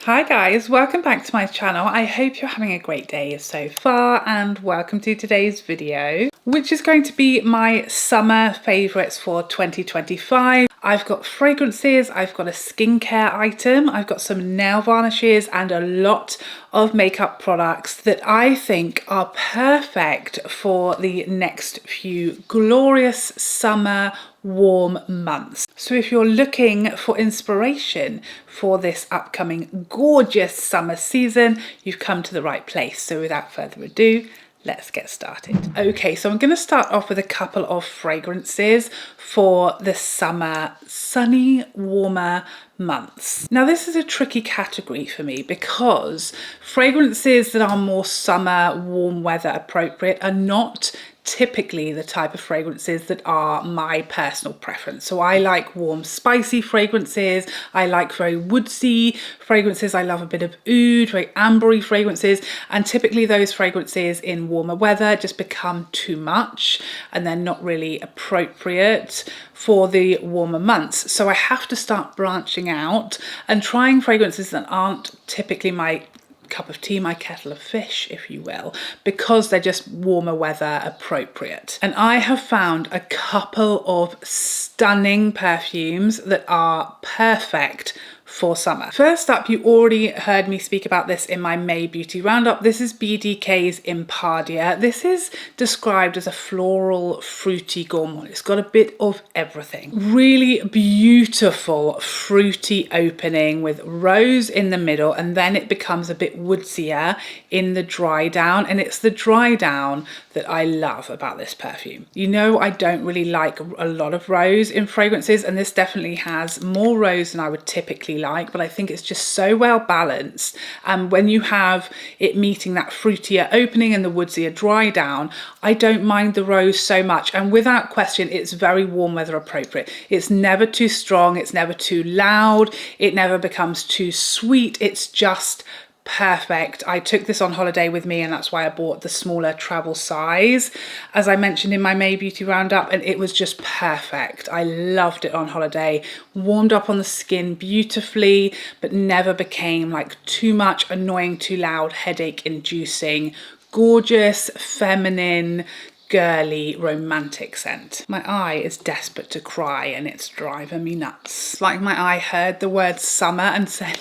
Hi guys, welcome back to my channel. I hope you're having a great day so far and welcome to today's video, which is going to be my summer favourites for 2025. I've got fragrances, I've got a skincare item, I've got some nail varnishes and a lot of makeup products that I think are perfect for the next few glorious summer warm months. So if you're looking for inspiration for this upcoming gorgeous summer season, you've come to the right place. So without further ado, let's get started. Okay, so I'm going to start off with a couple of fragrances for the summer, sunny, warmer months. Now this is a tricky category for me because fragrances that are more summer, warm weather appropriate are not typically the type of fragrances that are my personal preference. So I like warm, spicy fragrances. I like very woodsy fragrances. I love a bit of oud, very ambery fragrances. And typically those fragrances in warmer weather just become too much and they're not really appropriate for the warmer months. So I have to start branching out and trying fragrances that aren't typically my cup of tea, my kettle of fish, if you will, because they're just warmer weather appropriate. And I have found a couple of stunning perfumes that are perfect for summer. First up, you already heard me speak about this in my May Beauty Roundup. This is BDK's Impadia. This is described as a floral, fruity gourmand. It's got a bit of everything. Really beautiful, fruity opening with rose in the middle, and then it becomes a bit woodsier in the dry down. And it's the dry down that I love about this perfume. You know, I don't really like a lot of rose in fragrances, and this definitely has more rose than I would typically like, but I think it's just so well balanced. And when you have it meeting that fruitier opening and the woodsier dry down, I don't mind the rose so much. And without question, it's very warm weather appropriate. It's never too strong, it's never too loud, it never becomes too sweet. It's just perfect. I took this on holiday with me and that's why I bought the smaller travel size, as I mentioned in my May Beauty Roundup, and it was just perfect. I loved it on holiday. Warmed up on the skin beautifully, but never became like too much, annoying, too loud, headache inducing. Gorgeous, feminine, girly, romantic scent. My eye is desperate to cry and it's driving me nuts. Like my eye heard the word summer and said,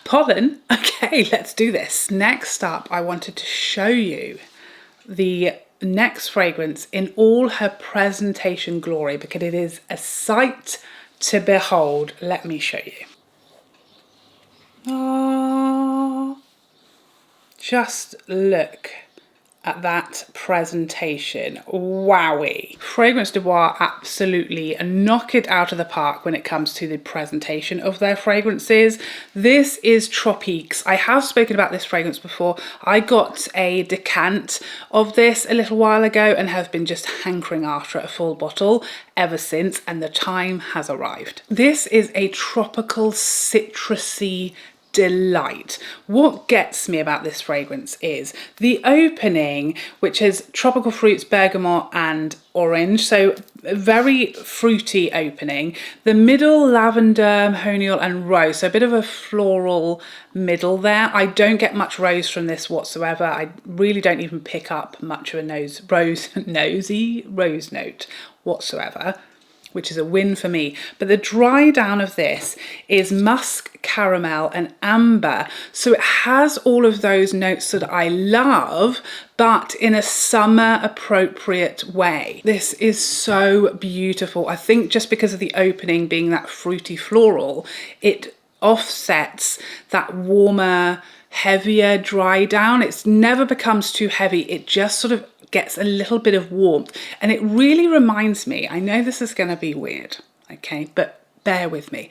pollen? Okay, let's do this. Next up, I wanted to show you the next fragrance in all her presentation glory because it is a sight to behold. Let me show you. Oh, just look at that presentation. Wowie. Fragrance du Bois absolutely knock it out of the park when it comes to the presentation of their fragrances. This is Tropiques. I have spoken about this fragrance before. I got a decant of this a little while ago and have been just hankering after a full bottle ever since, and the time has arrived. This is a tropical citrusy delight. What gets me about this fragrance is the opening, which is tropical fruits, bergamot and orange, so a very fruity opening. The middle, lavender, mahonial and rose, so a bit of a floral middle there. I don't get much rose from this whatsoever. I really don't even pick up much of a rose note whatsoever, which is a win for me. But the dry down of this is musk, caramel and amber. So it has all of those notes that I love, but in a summer appropriate way. This is so beautiful. I think just because of the opening being that fruity floral, it offsets that warmer, heavier dry down. It never becomes too heavy. It just sort of gets a little bit of warmth, and it really reminds me, I know this is going to be weird, okay, but bear with me.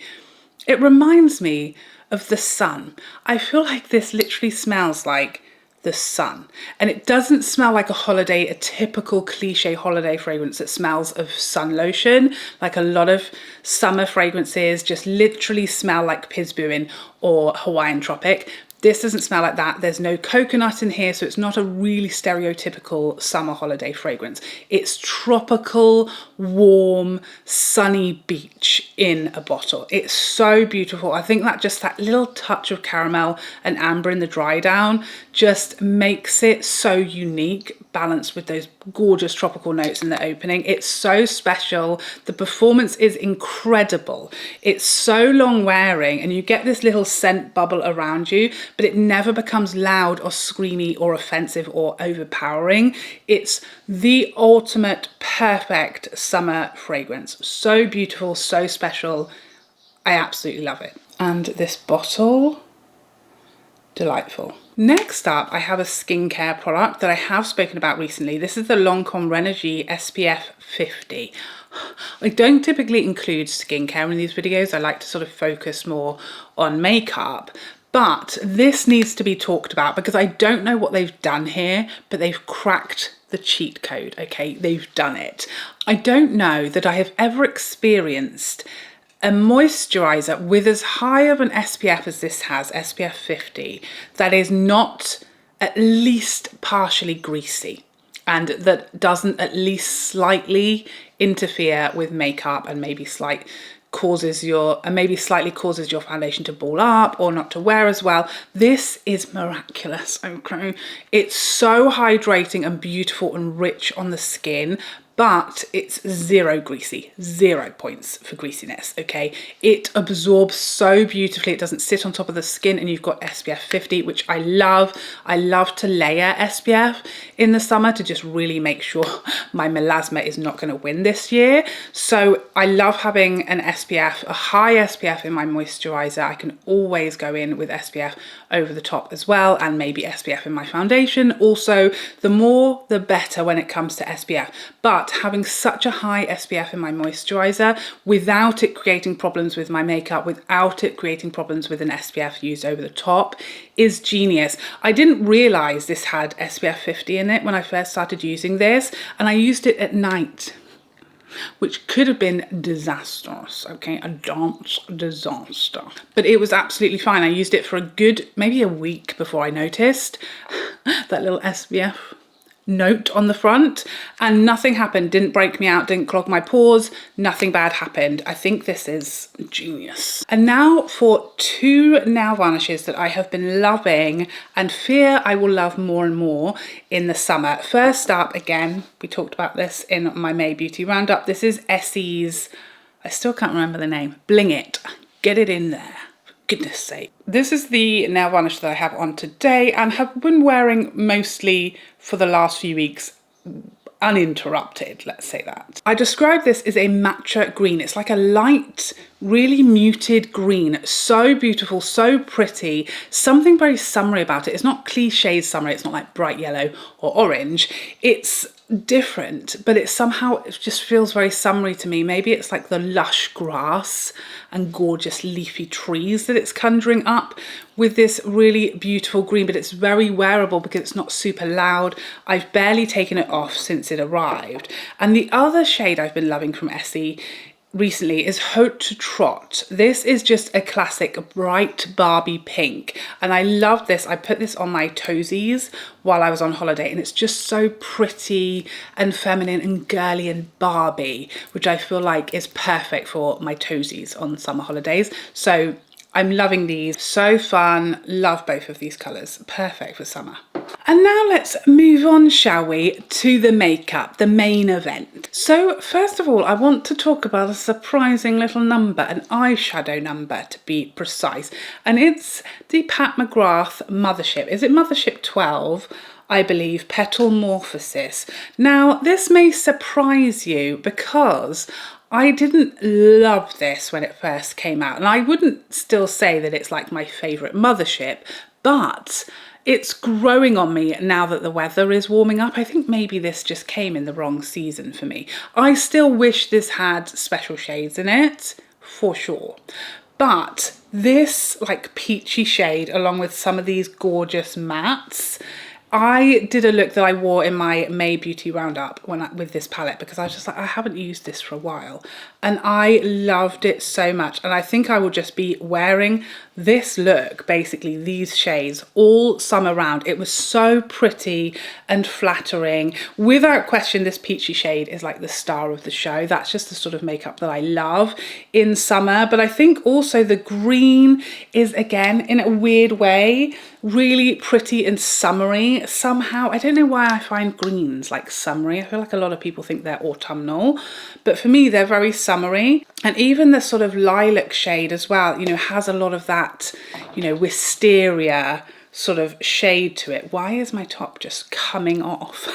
It reminds me of the sun. I feel like this literally smells like the sun, and it doesn't smell like a typical cliche holiday fragrance that smells of sun lotion, like a lot of summer fragrances just literally smell like Pisbuin or Hawaiian Tropic. This doesn't smell like that. There's no coconut in here, so it's not a really stereotypical summer holiday fragrance. It's tropical, warm, sunny beach in a bottle. It's so beautiful. I think that just that little touch of caramel and amber in the dry down just makes it so unique, balanced with those gorgeous tropical notes in the opening. It's so special. The performance is incredible. It's so long wearing and you get this little scent bubble around you, but it never becomes loud or screamy or offensive or overpowering. It's the ultimate perfect summer fragrance. So beautiful, so special. I absolutely love it. And this bottle, delightful. Next up, I have a skincare product that I have spoken about recently. This is the Lancome Renergie SPF 50. I don't typically include skincare in these videos. I like to sort of focus more on makeup, but this needs to be talked about because I don't know what they've done here, but they've cracked the cheat code, okay? They've done it. I don't know that I have ever experienced a moisturizer with as high of an SPF as this has, SPF 50, that is not at least partially greasy and that doesn't at least slightly interfere with makeup and maybe slightly causes your foundation to ball up or not to wear as well. This is miraculous, okay? It's so hydrating and beautiful and rich on the skin, but it's zero greasy, 0 points for greasiness, okay? It absorbs so beautifully. It doesn't sit on top of the skin, and you've got SPF 50, which I love. I love to layer SPF in the summer to just really make sure my melasma is not gonna win this year. So I love having an SPF, a high SPF in my moisturizer. I can always go in with SPF over the top as well, and maybe SPF in my foundation. Also, the more the better when it comes to SPF. But having such a high SPF in my moisturizer without it creating problems with my makeup, without it creating problems with an SPF used over the top is genius. I didn't realize this had SPF 50 in it when I first started using this, and I used it at night, which could have been disastrous, okay? A dance disaster. But it was absolutely fine. I used it for a good, maybe a week before I noticed that little SPF note on the front, and nothing happened. Didn't break me out, didn't clog my pores, nothing bad happened. I think this is genius. And now for two nail varnishes that I have been loving and fear I will love more and more in the summer. First up, again, we talked about this in my May Beauty Roundup. This is Essie's, I still can't remember the name, Bling It. Get it in there. Goodness sake. This is the nail varnish that I have on today and have been wearing mostly for the last few weeks uninterrupted, let's say that. I describe this as a matcha green. It's like a light, really muted green. So beautiful, so pretty. Something very summery about it. It's not cliched summery. It's not like bright yellow or orange. It's different, but it just feels very summery to me. Maybe it's like the lush grass and gorgeous leafy trees that it's conjuring up with this really beautiful green, but it's very wearable because it's not super loud. I've barely taken it off since it arrived. And the other shade I've been loving from Essie recently is Haute to Trot. This is just a classic bright Barbie pink, and I love this. I put this on my toesies while I was on holiday, and it's just so pretty and feminine and girly and Barbie, which I feel like is perfect for my toesies on summer holidays. So I'm loving these, so fun, love both of these colours, perfect for summer. And now let's move on, shall we, to the makeup, the main event. So first of all, I want to talk about a surprising little number, an eyeshadow number to be precise, and it's the Pat McGrath Mothership. Is it Mothership 12? I believe, Petalmorphosis. Now, this may surprise you because I didn't love this when it first came out, and I wouldn't still say that it's like my favourite Mothership, but it's growing on me now that the weather is warming up. I think maybe this just came in the wrong season for me. I still wish this had special shades in it, for sure. But this like peachy shade, along with some of these gorgeous mattes, I did a look that I wore in my May Beauty Roundup with this palette because I was just like, I haven't used this for a while, and I loved it so much, and I think I will just be wearing this look, basically these shades all summer round, it was so pretty and flattering. Without question, this peachy shade is like the star of the show. That's just the sort of makeup that I love in summer. But I think also the green is, again, in a weird way, really pretty and summery somehow. I don't know why I find greens like summery. I feel like a lot of people think they're autumnal, but for me they're very summery. And even the sort of lilac shade as well, you know, has a lot of that, you know, wisteria sort of shade to it. Why is my top just coming off?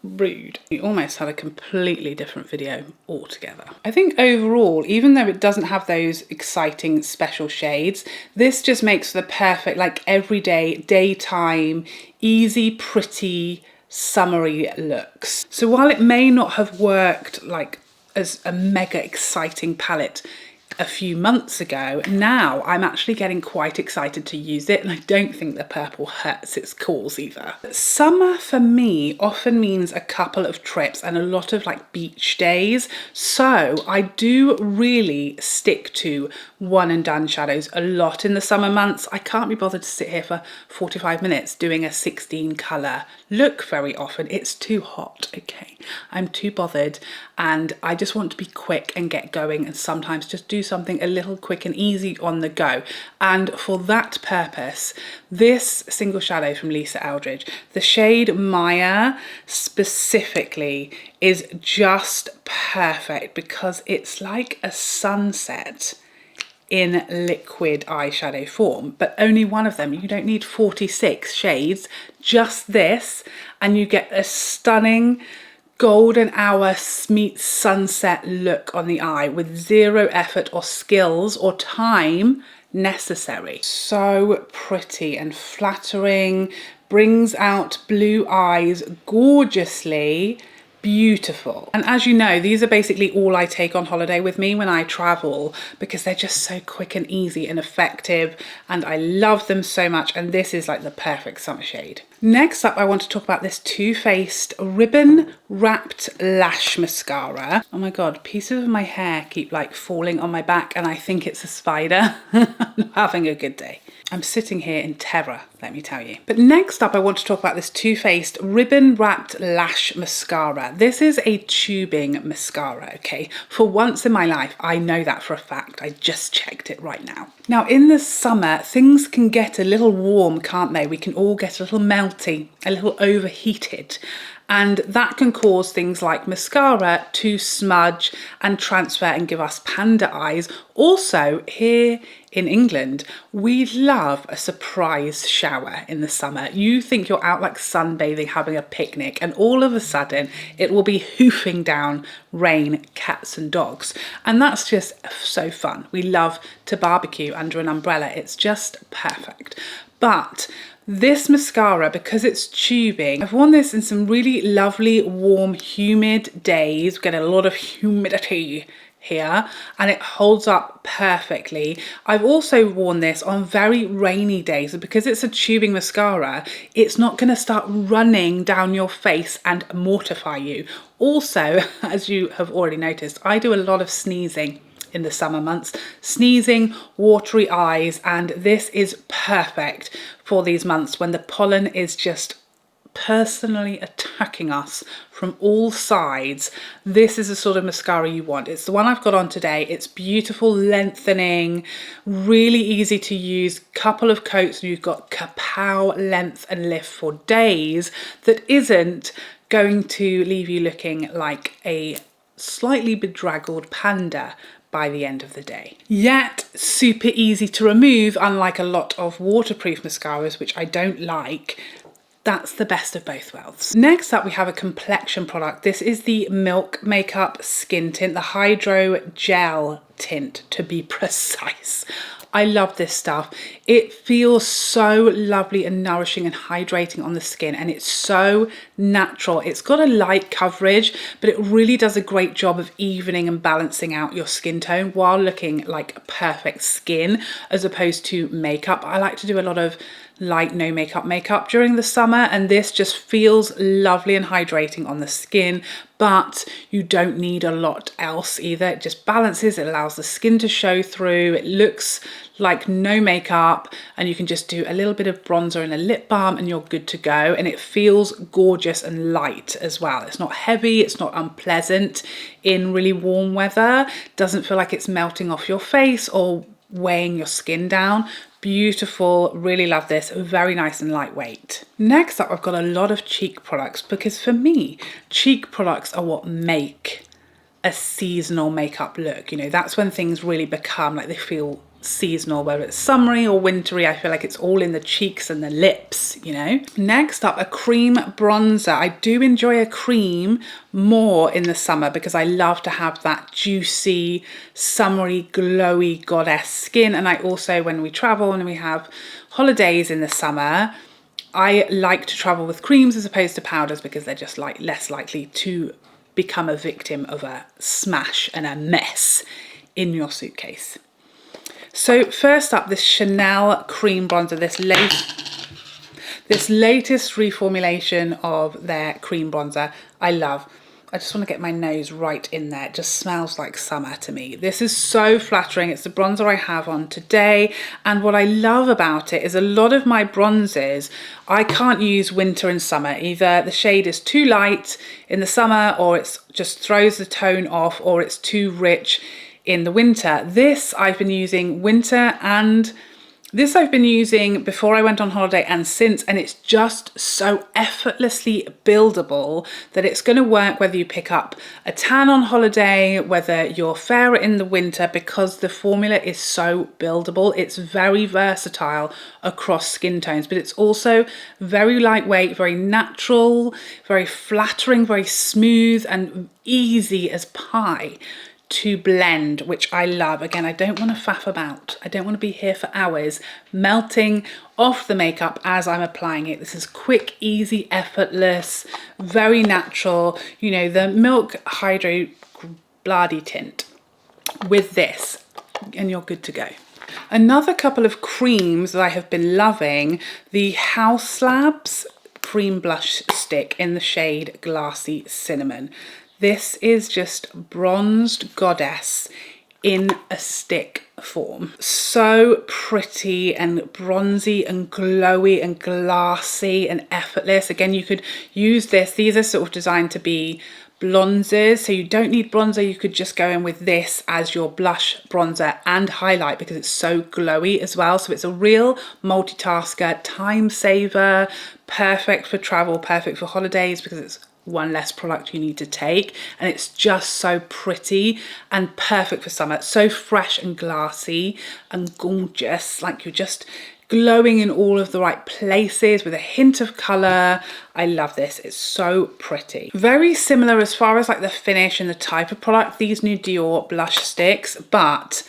Rude. We almost had a completely different video altogether. I think overall, even though it doesn't have those exciting special shades, this just makes the perfect, like, everyday, daytime, easy, pretty, summery looks. So while it may not have worked like as a mega exciting palette a few months ago, now I'm actually getting quite excited to use it, and I don't think the purple hurts its cause either. Summer for me often means a couple of trips and a lot of like beach days, so I do really stick to one and done shadows a lot in the summer months. I can't be bothered to sit here for 45 minutes doing a 16 colour look very often. It's too hot, okay? I'm too bothered, and I just want to be quick and get going, and sometimes just do something a little quick and easy on the go. And for that purpose, this single shadow from Lisa Eldridge, the shade Maya specifically, is just perfect because it's like a sunset in liquid eyeshadow form, but only one of them. You don't need 46 shades, just this, and you get a stunning golden hour meets sunset look on the eye with zero effort or skills or time necessary. So pretty and flattering, brings out blue eyes gorgeously. Beautiful. And as you know, these are basically all I take on holiday with me when I travel, because they're just so quick and easy and effective, and I love them so much, and this is like the perfect summer shade. Next up, I want to talk about this Too Faced ribbon wrapped lash mascara. Oh my god, pieces of my hair keep like falling on my back and I think it's a spider. I'm having a good day. I'm sitting here in terror, let me tell you. But next up, I want to talk about this Too Faced ribbon wrapped lash mascara. This is a tubing mascara, okay? For once in my life, I know that for a fact. I just checked it right now. Now, in the summer, things can get a little warm, can't they? We can all get a little melty, a little overheated. And that can cause things like mascara to smudge and transfer and give us panda eyes. Also, here in England, we love a surprise shower in the summer. You think you're out like sunbathing, having a picnic, and all of a sudden it will be hoofing down rain, cats and dogs. And that's just so fun. We love to barbecue under an umbrella. It's just perfect. But this mascara, because it's tubing, I've worn this in some really lovely, warm, humid days. We get a lot of humidity here and it holds up perfectly. I've also worn this on very rainy days, and because it's a tubing mascara, it's not going to start running down your face and mortify you. Also, as you have already noticed, I do a lot of sneezing in the summer months, sneezing, watery eyes, and this is perfect for these months when the pollen is just personally attacking us from all sides. This is the sort of mascara you want. It's the one I've got on today. It's beautiful, lengthening, really easy to use, couple of coats, and you've got kapow length and lift for days that isn't going to leave you looking like a slightly bedraggled panda by the end of the day. Yet super easy to remove, unlike a lot of waterproof mascaras, which I don't like. That's the best of both worlds. Next up, we have a complexion product. This is the Milk Makeup Skin Tint, the Hydrogel tint to be precise. I love this stuff. It feels so lovely and nourishing and hydrating on the skin, and it's so natural. It's got a light coverage, but it really does a great job of evening and balancing out your skin tone while looking like perfect skin, as opposed to makeup. I like to do a lot of light no makeup during the summer, and this just feels lovely and hydrating on the skin, but you don't need a lot else either. It just balances, it allows the skin to show through, it looks like no makeup, and you can just do a little bit of bronzer and a lip balm and you're good to go. And it feels gorgeous and light as well. It's not heavy, it's not unpleasant in really warm weather, doesn't feel like it's melting off your face or weighing your skin down. Beautiful, really love this, very nice and lightweight. Next up, I've got a lot of cheek products because for me, cheek products are what make a seasonal makeup look. You know, that's when things really become like they feel seasonal, whether it's summery or wintry. I feel like it's all in the cheeks and the lips, you know. Next up, a cream bronzer. I do enjoy a cream more in the summer because I love to have that juicy, summery, glowy goddess skin. And I also, when we travel and we have holidays in the summer, I like to travel with creams as opposed to powders because they're just like less likely to become a victim of a smash and a mess in your suitcase. So first up, this Chanel cream bronzer, this latest reformulation of their cream bronzer, I love. I just want to get my nose right in there. It just smells like summer to me. This is so flattering. It's the bronzer I have on today. And what I love about it is a lot of my bronzers, I can't use winter and summer. Either the shade is too light in the summer or it just throws the tone off or it's too rich in the winter. This I've been using winter and this I've been using before I went on holiday and since, and it's just so effortlessly buildable that it's going to work whether you pick up a tan on holiday, whether you're fairer in the winter, because the formula is so buildable. It's very versatile across skin tones, but it's also very lightweight, very natural, very flattering, very smooth and easy as pie to blend, which I love. Again, I don't want to faff about. I don't want to be here for hours melting off the makeup as I'm applying it. This is quick, easy, effortless, very natural. You know, the Milk Hydro Bloody tint with this and you're good to go. Another couple of creams that I have been loving, the Haus cream blush stick in the shade Glassy Cinnamon. This is just bronzed goddess in a stick form. So pretty and bronzy and glowy and glassy and effortless. Again, you could use this. These are sort of designed to be bronzers, so you don't need bronzer. You could just go in with this as your blush, bronzer and highlight because it's so glowy as well. So it's a real multitasker, time saver, perfect for travel, perfect for holidays because it's one less product you need to take, and it's just so pretty and perfect for summer. So fresh and glassy and gorgeous, like you're just glowing in all of the right places with a hint of colour. I love this. It's so pretty. Very similar as far as like the finish and the type of product, these new Dior blush sticks, but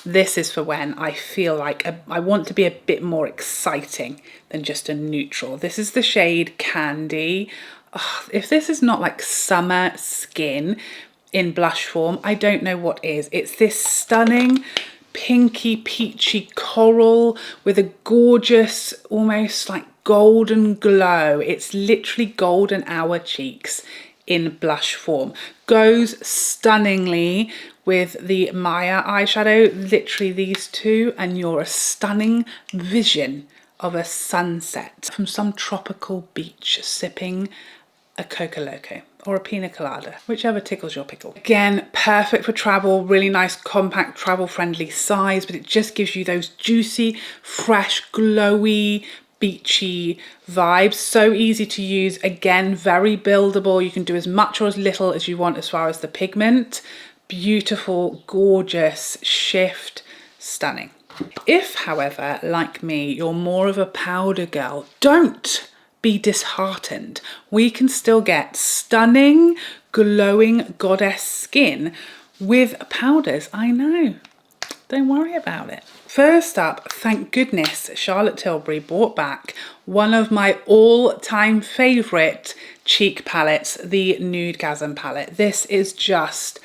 this is for when I feel like I want to be a bit more exciting than just a neutral. This is the shade Candy. Oh, if this is not like summer skin in blush form, I don't know what is. It's this stunning pinky peachy coral with a gorgeous almost like golden glow. It's literally golden hour cheeks in blush form. Goes stunningly with the Maya eyeshadow, literally these two, and you're a stunning vision of a sunset from some tropical beach sipping a Coca Loco or a pina colada, whichever tickles your pickle. Again, perfect for travel, really nice, compact, travel-friendly size, but it just gives you those juicy, fresh, glowy, beachy vibes. So easy to use. Again, very buildable. You can do as much or as little as you want as far as the pigment. Beautiful, gorgeous, shift, stunning. If, however, like me, you're more of a powder girl, don't be disheartened. We can still get stunning, glowing goddess skin with powders. I know. Don't worry about it. First up, thank goodness, Charlotte Tilbury brought back one of my all-time favourite cheek palettes, the Nudegasm palette. This is just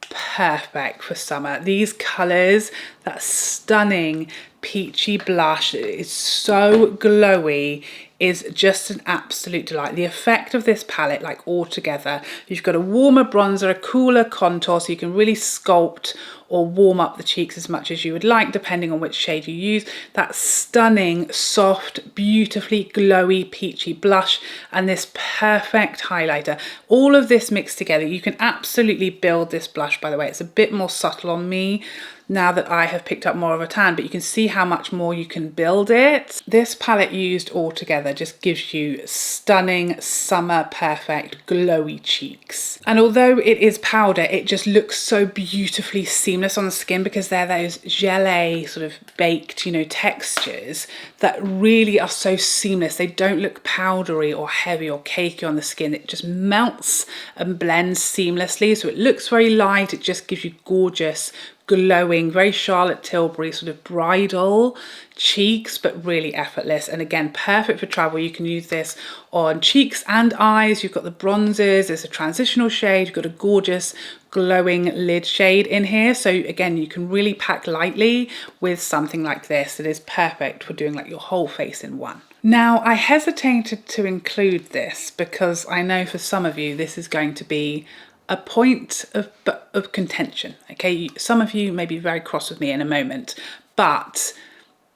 perfect for summer. These colours, that stunning peachy blush is so glowy is just an absolute delight. The effect of this palette, like all together, you've got a warmer bronzer, a cooler contour, so you can really sculpt or warm up the cheeks as much as you would like, depending on which shade you use. That stunning, soft, beautifully glowy, peachy blush, and this perfect highlighter. All of this mixed together. You can absolutely build this blush, by the way. It's a bit more subtle on me now that I have picked up more of a tan, but you can see how much more you can build it. This palette used all together just gives you stunning, summer perfect, glowy cheeks. And although it is powder, it just looks so beautifully seamless on the skin because they're those gelée sort of baked, you know, textures that really are so seamless. They don't look powdery or heavy or cakey on the skin. It just melts and blends seamlessly. So it looks very light. It just gives you gorgeous, glowing, very Charlotte Tilbury sort of bridal cheeks, but really effortless. And again, perfect for travel. You can use this on cheeks and eyes. You've got the bronzers, there's a transitional shade, you've got a gorgeous glowing lid shade in here. So again, you can really pack lightly with something like this that is perfect for doing like your whole face in one. Now, I hesitated to include this because I know for some of you this is going to be a point of contention, okay? Some of you may be very cross with me in a moment, but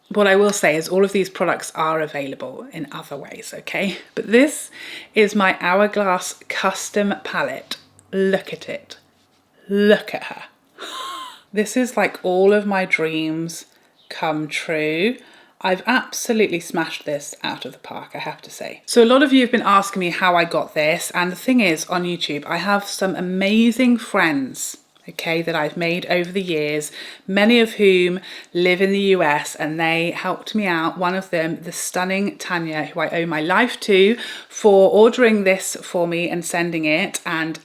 what I will say is all of these products are available in other ways, okay? But this is my Hourglass custom palette. Look at it. Look at her. This is like all of my dreams come true. I've absolutely smashed this out of the park, I have to say. So a lot of you have been asking me how I got this, and the thing is, on YouTube, I have some amazing friends, okay, that I've made over the years, many of whom live in the US, and they helped me out. One of them, the stunning Tanya, who I owe my life to, for ordering this for me and sending it, and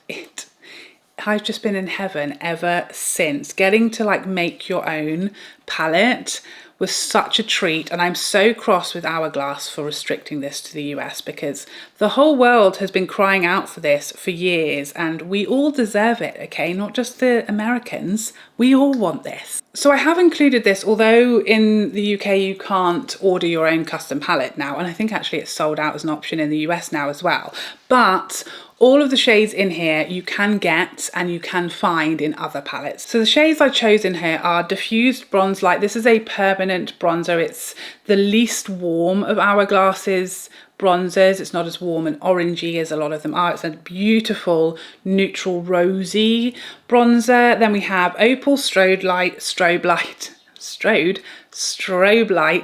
I've just been in heaven ever since. Getting to like make your own palette was such a treat, and I'm so cross with Hourglass for restricting this to the US because the whole world has been crying out for this for years, and we all deserve it, okay? Not just the Americans, we all want this. So I have included this, although in the UK you can't order your own custom palette now, and I think actually it's sold out as an option in the US now as well. But all of the shades in here you can get and you can find in other palettes. So the shades I chose in here are Diffused Bronze Light. This is a permanent bronzer. It's the least warm of Hourglass's bronzers. It's not as warm and orangey as a lot of them are. It's a beautiful neutral rosy bronzer. Then we have Opal Strobe Light,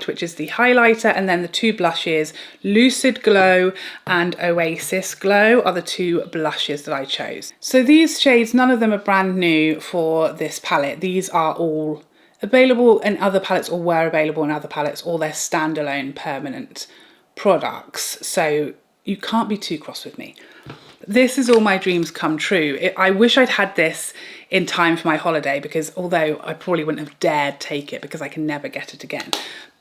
which is the highlighter, and then the two blushes, Lucid Glow and Oasis Glow, are the two blushes that I chose. So these shades, none of them are brand new for this palette. These are all available in other palettes, or were available in other palettes, or they're standalone permanent products. So you can't be too cross with me. This is all my dreams come true. I wish I'd had this in time for my holiday, because although I probably wouldn't have dared take it because I can never get it again,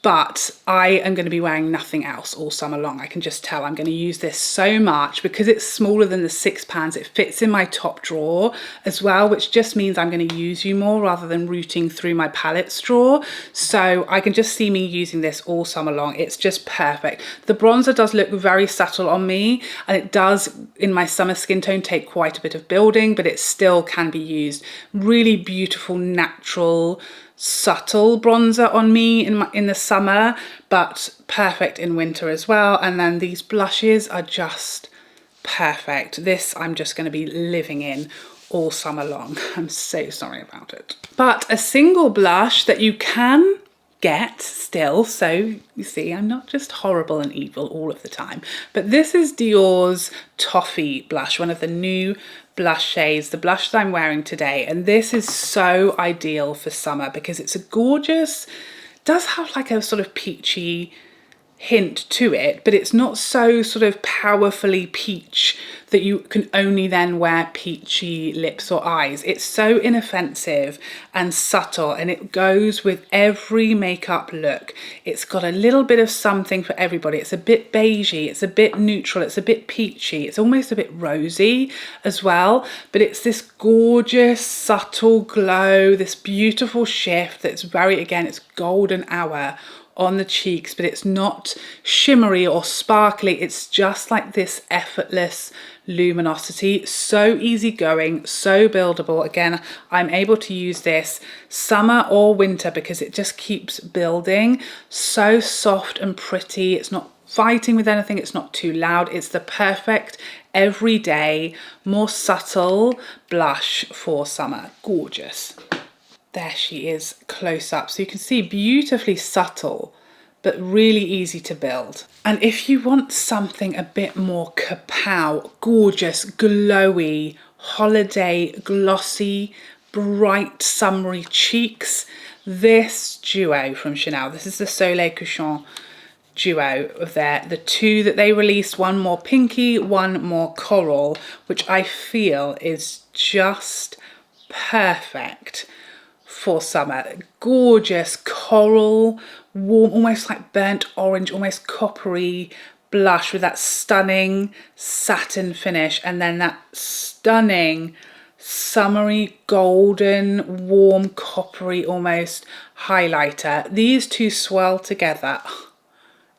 but I am going to be wearing nothing else all summer long. I can just tell I'm going to use this so much because it's smaller than the 6 pans. It fits in my top drawer as well, which just means I'm going to use you more rather than rooting through my palette straw. So I can just see me using this all summer long. It's just perfect. The bronzer does look very subtle on me, and it does in my summer skin tone take quite a bit of building, but it still can be used. Really beautiful, natural, subtle bronzer on me in the summer, but perfect in winter as well. And then these blushes are just perfect. This I'm just going to be living in all summer long. I'm so sorry about it. But a single blush that you can get still, so you see I'm not just horrible and evil all of the time, but this is Dior's Toffee blush, one of the new blush shades, the blush that I'm wearing today. And this is so ideal for summer because it's a gorgeous, does have like a sort of peachy hint to it, but it's not so sort of powerfully peach that you can only then wear peachy lips or eyes. It's so inoffensive and subtle, and it goes with every makeup look. It's got a little bit of something for everybody. It's a bit beigey, it's a bit neutral, it's a bit peachy, it's almost a bit rosy as well, but it's this gorgeous subtle glow, this beautiful shift that's very, again, it's golden hour on the cheeks, but it's not shimmery or sparkly. It's just like this effortless luminosity, so easygoing, so buildable. Again, I'm able to use this summer or winter because it just keeps building. So soft and pretty. It's not fighting with anything, it's not too loud. It's the perfect everyday, more subtle blush for summer. Gorgeous. There she is close up, so you can see beautifully subtle but really easy to build. And if you want something a bit more kapow, gorgeous, glowy, holiday, glossy, bright, summery cheeks, this duo from Chanel, this is the Soleil Couchant duo of the two that they released, one more pinky, one more coral, which I feel is just perfect for summer. Gorgeous coral, warm, almost like burnt orange, almost coppery blush with that stunning satin finish, and then that stunning summery golden warm coppery almost highlighter. These two swirl together.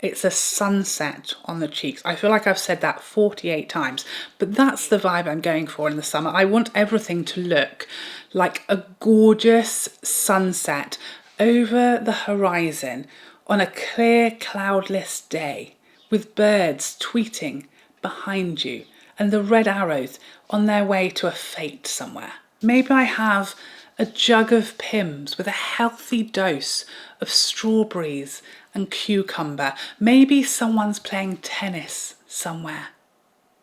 It's a sunset on the cheeks. I feel like I've said that 48 times, but that's the vibe I'm going for in the summer. I want everything to look like a gorgeous sunset over the horizon on a clear, cloudless day with birds tweeting behind you and the red arrows on their way to a fete somewhere. Maybe I have a jug of Pimm's with a healthy dose of strawberries and cucumber. Maybe someone's playing tennis somewhere,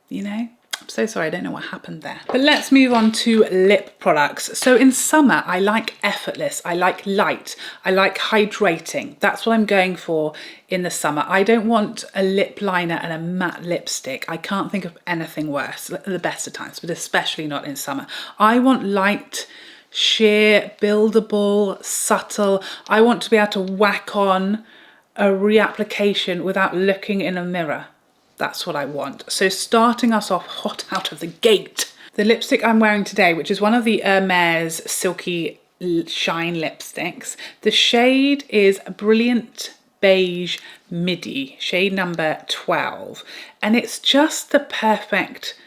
you know? I'm so sorry, I don't know what happened there. But let's move on to lip products. So in summer, I like effortless, I like light, I like hydrating. That's what I'm going for in the summer. I don't want a lip liner and a matte lipstick. I can't think of anything worse at the best of times, but especially not in summer. I want light, sheer, buildable, subtle. I want to be able to whack on a reapplication without looking in a mirror. That's what I want. So starting us off hot out of the gate, the lipstick I'm wearing today, which is one of the Hermes Silky Shine lipsticks. The shade is Brilliant Beige Midi, shade number 12. And it's just the perfect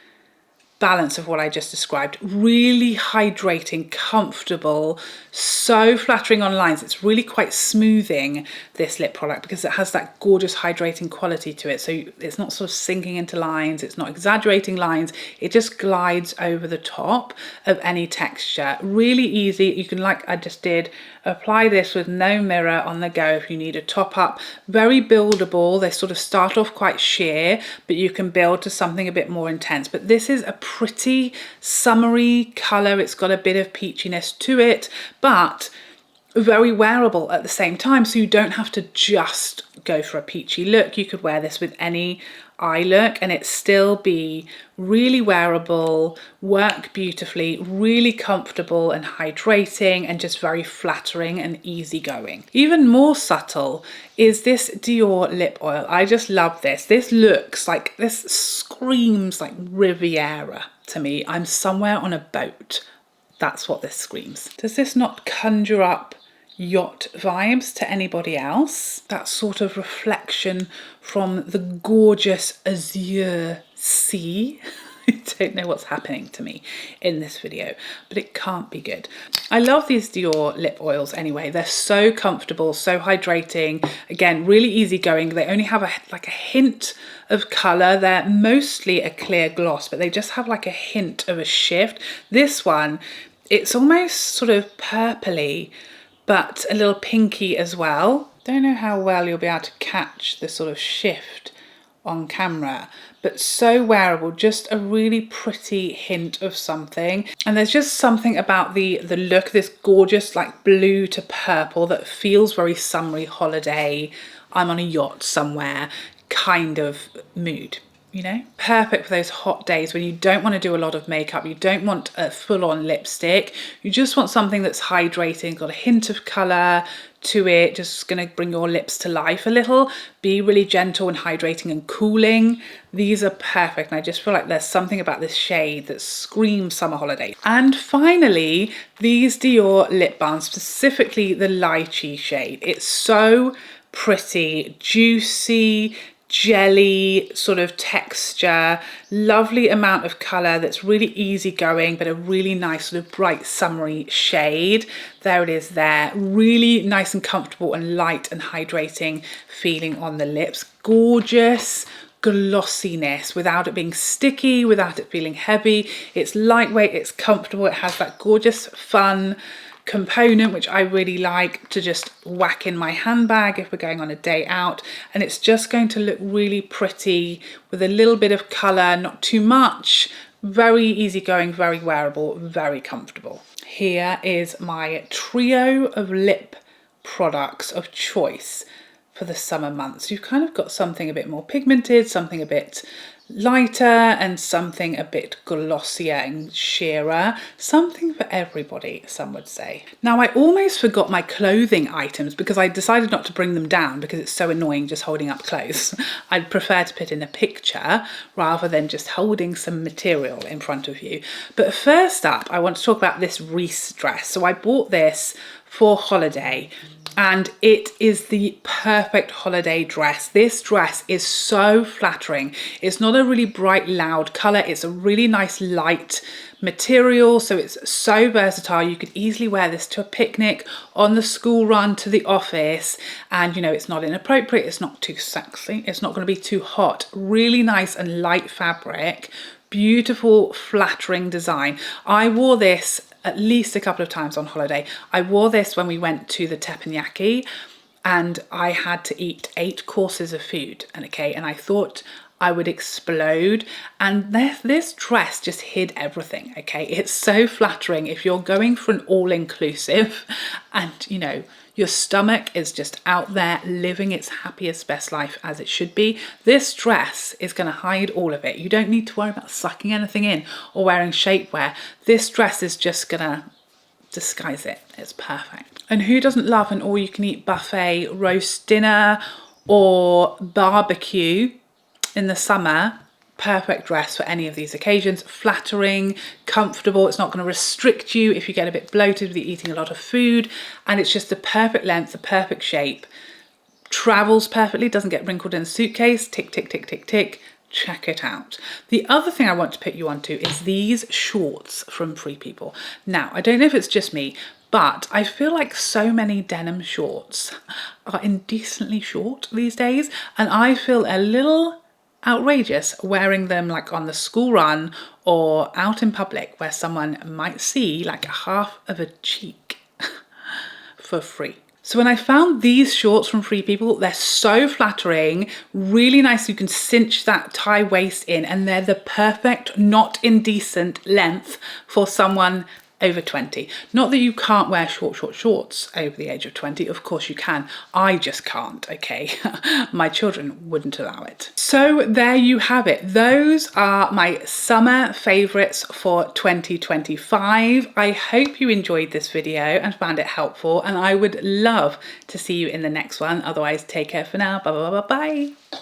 balance of what I just described. Really hydrating, comfortable, so flattering on lines. It's really quite smoothing, this lip product, because it has that gorgeous hydrating quality to it. So it's not sort of sinking into lines, it's not exaggerating lines, it just glides over the top of any texture. Really easy. You can, like I just did, apply this with no mirror on the go if you need a top up. Very buildable. They sort of start off quite sheer, but you can build to something a bit more intense. But this is a pretty summery colour. It's got a bit of peachiness to it, but very wearable at the same time. So you don't have to just go for a peachy look. You could wear this with any eye look and it still be really wearable, work beautifully, really comfortable and hydrating, and just very flattering and easygoing. Even more subtle is this Dior lip oil. I just love this. This looks like, this screams like Riviera to me. I'm somewhere on a boat. That's what this screams. Does this not conjure up yacht vibes to anybody else? That sort of reflection from the gorgeous azure sea. I don't know what's happening to me in this video, but it can't be good. I love these Dior lip oils anyway. They're so comfortable, so hydrating. Again, really easygoing. They only have like a hint of colour. They're mostly a clear gloss, but they just have like a hint of a shift. This one, it's almost sort of purpley, but a little pinky as well. Don't know how well you'll be able to catch the sort of shift on camera, but so wearable, just a really pretty hint of something. And there's just something about the look, this gorgeous like blue to purple that feels very summery, holiday, I'm on a yacht somewhere kind of mood. You know, perfect for those hot days when you don't want to do a lot of makeup, you don't want a full-on lipstick, you just want something that's hydrating, got a hint of colour to it, just going to bring your lips to life a little, be really gentle and hydrating and cooling. These are perfect, and I just feel like there's something about this shade that screams summer holiday. And finally, these Dior lip balms, specifically the lychee shade. It's so pretty, juicy, jelly sort of texture, lovely amount of colour that's really easygoing, but a really nice sort of bright summery shade. There it is there. Really nice and comfortable and light and hydrating feeling on the lips. Gorgeous glossiness without it being sticky, without it feeling heavy. It's lightweight, it's comfortable, it has that gorgeous fun component which I really like to just whack in my handbag if we're going on a day out, and it's just going to look really pretty with a little bit of colour, not too much, very easygoing, very wearable, very comfortable. Here is my trio of lip products of choice for the summer months. You've kind of got something a bit more pigmented, something a bit lighter, and something a bit glossier and sheerer. Something for everybody, some would say. Now, I almost forgot my clothing items because I decided not to bring them down because it's so annoying just holding up clothes. I'd prefer to put in a picture rather than just holding some material in front of you. But first up, I want to talk about this Reiss dress. So I bought this for holiday, and it is the perfect holiday dress. This dress is so flattering. It's not a really bright, loud colour. It's a really nice, light material. So it's so versatile. You could easily wear this to a picnic, on the school run, to the office. And, you know, it's not inappropriate. It's not too sexy. It's not going to be too hot. Really nice and light fabric. Beautiful, flattering design. I wore this at least a couple of times on holiday. I wore this when we went to the teppanyaki, and I had to eat 8 courses of food, and I thought I would explode, and this dress just hid everything. It's so flattering if you're going for an all-inclusive and, you know, your stomach is just out there living its happiest, best life as it should be. This dress is going to hide all of it. You don't need to worry about sucking anything in or wearing shapewear. This dress is just going to disguise it. It's perfect. And who doesn't love an all-you-can-eat buffet roast dinner or barbecue in the summer? Perfect dress for any of these occasions. Flattering, comfortable. It's not going to restrict you if you get a bit bloated with eating a lot of food, and it's just the perfect length, the perfect shape. Travels perfectly, doesn't get wrinkled in a suitcase. Tick, tick, tick, tick, tick. Check it out. The other thing I want to put you onto is these shorts from Free People. Now, I don't know if it's just me, but I feel like so many denim shorts are indecently short these days, and I feel a little outrageous wearing them like on the school run or out in public where someone might see like half of a cheek for free. So when I found these shorts from Free People, they're so flattering, really nice. You can cinch that tie waist in, and they're the perfect, not indecent length for someone over 20. Not that you can't wear shorts over the age of 20. Of course you can. I just can't, My children wouldn't allow it. So there you have it. Those are my summer favorites for 2025. I hope you enjoyed this video and found it helpful, and I would love to see you in the next one. Otherwise, take care for now. Bye bye bye bye.